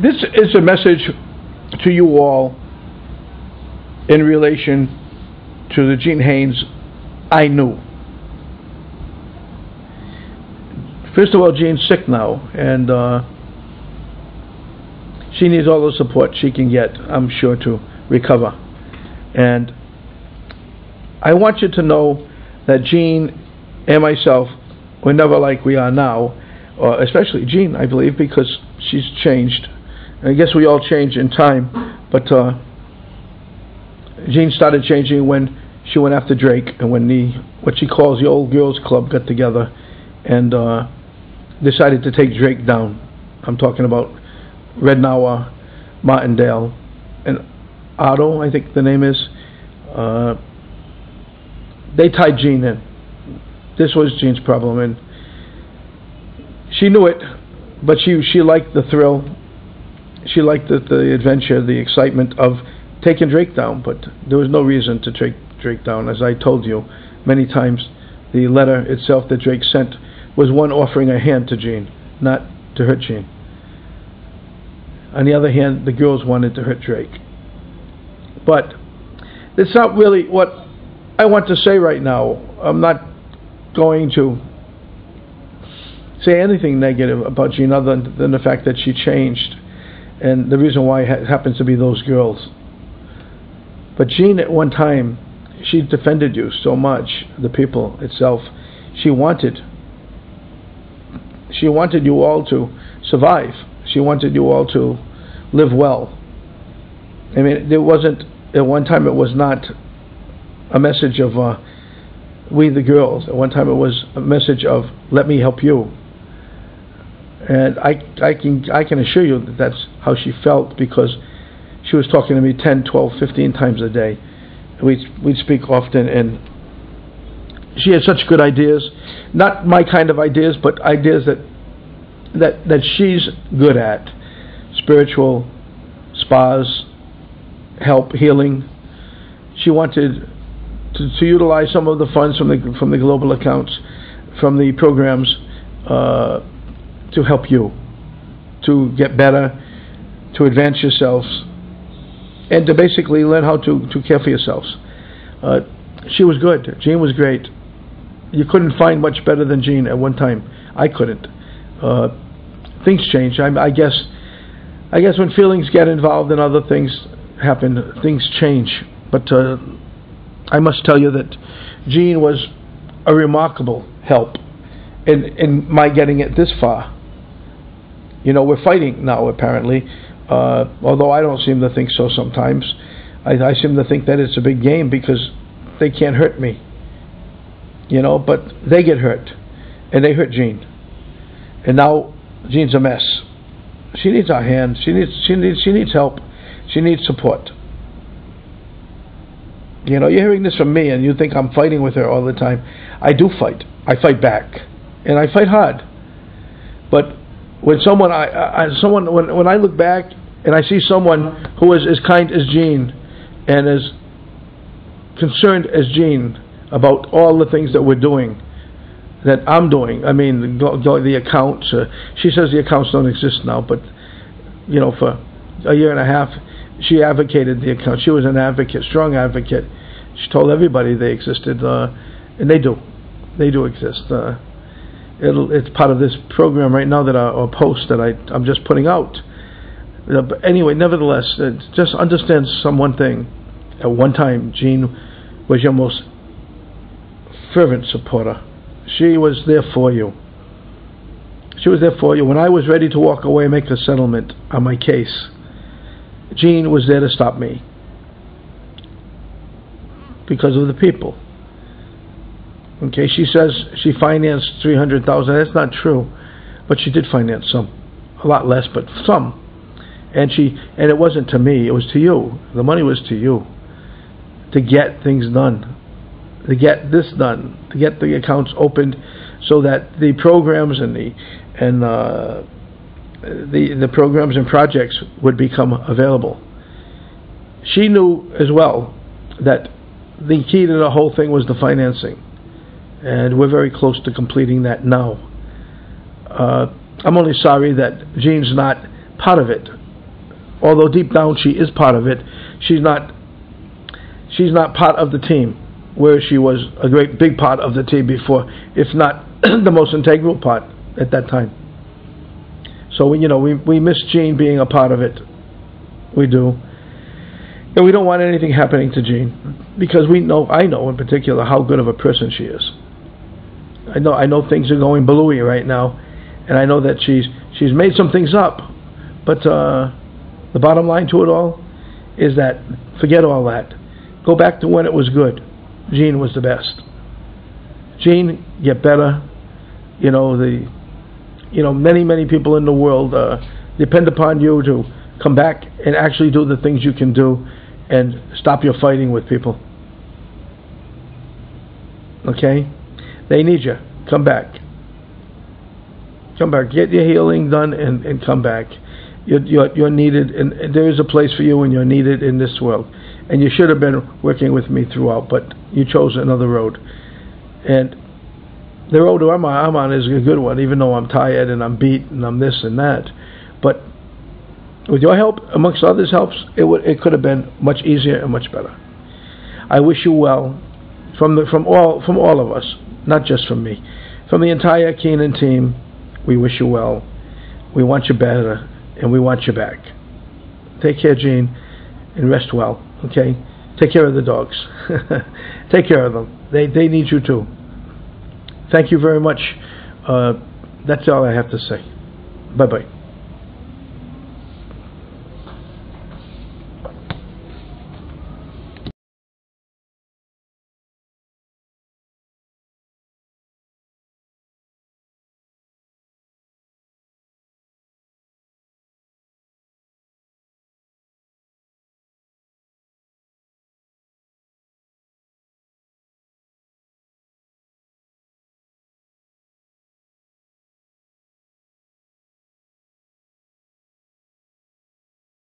This is a message to you all in relation to the Jean Haines I knew. First of all, Jean's sick now, and she needs all the support she can get, I'm sure, to recover. And I want you to know that Jean and myself were never like we are now, especially Jean, I believe, because she's changed. And I guess we all change in time, but Jean started changing when she went after Drake, and when what she calls the old girls club got together and decided to take Drake down. I'm talking about Rednauer, Martindale, and Otto, I think the name is. They tied Jean in. This was Jean's problem, and she knew it, but she liked the thrill. She liked the adventure, the excitement of taking Drake down, but there was no reason to take Drake down. As I told you many times, the letter itself that Drake sent was one offering a hand to Jean, not to hurt Jean. On the other hand, the girls wanted to hurt Drake. But it's not really what I want to say right now. I'm not going to say anything negative about Jean other than the fact that she changed, and the reason why it happens to be those girls. But Jean, at one time, she defended you so much, the people itself. She wanted you all to survive. She wanted you all to live well. I mean, there wasn't, at one time it was not a message of we the girls. At one time it was a message of let me help you. And I can assure you that that's how she felt, because she was talking to me 10, 12, 15 times a day. We'd speak often, and she had such good ideas, not my kind of ideas, but ideas that she's good at. Spiritual, spas, help, healing. She wanted to utilize some of the funds from the global accounts, from the programs, to help you, to get better, to advance yourselves, and to basically learn how to care for yourselves. She was good. Jean was great. You couldn't find much better than Jean at one time. I couldn't. Things change. I guess when feelings get involved and other things happen, things change. But I must tell you that Jean was a remarkable help in my getting it this far. You know, we're fighting now, apparently, although I don't seem to think so sometimes. I seem to think that it's a big game because they can't hurt me. You know, but they get hurt, and they hurt Jean. And now Jean's a mess. She needs our hand. She needs help. She needs support. You know, you're hearing this from me, and you think I'm fighting with her all the time. I do fight. I fight back, and I fight hard. But when when I look back and I see someone who is as kind as Jean and as concerned as Jean about all the things that we're doing, that I'm doing. I mean, the accounts. She says the accounts don't exist now, but you know, for a year and a half, she advocated the accounts. She was an advocate, strong advocate. She told everybody they existed, and they do. They do exist. It's part of this program right now, that a post that I'm just putting out. But anyway, nevertheless, just understand one thing. At one time, Jean was your most fervent supporter. She was there for you. She was there for you. When I was ready to walk away and make a settlement on my case, Jean was there to stop me because of the people. Okay, she says she financed $300,000. That's not true, but she did finance some, a lot less, but some. And it wasn't to me; it was to you. The money was to you, to get things done, to get this done, to get the accounts opened, so that the programs and the programs and projects would become available. She knew as well that the key to the whole thing was the financing, and we're very close to completing that now. I'm only sorry that Jean's not part of it. Although deep down she is part of it, she's not part of the team, where she was a great big part of the team before, if not the most integral part at that time. So we miss Jean being a part of it. We do. And we don't want anything happening to Jean, because I know in particular how good of a person she is. I know things are going balooey right now, and I know that she's made some things up, but the bottom line to it all is that forget all that. Go back to when it was good. Jean was the best. Jean, get better. Many people in the world depend upon you to come back and actually do the things you can do and stop your fighting with people. Okay? They need you. Come back. Come back. Get your healing done and come back. You're needed, and there is a place for you, and you're needed in this world. And you should have been working with me throughout, but you chose another road. And the road I'm on is a good one, even though I'm tired and I'm beat and I'm this and that. But with your help, amongst others' helps, it could have been much easier and much better. I wish you well from all of us, not just from me, from the entire Keenan team. We wish you well. We want you better, and we want you back. Take care, Jean, and rest well. Okay? Take care of the dogs. Take care of them. They need you too. Thank you very much. That's all I have to say. Bye-bye.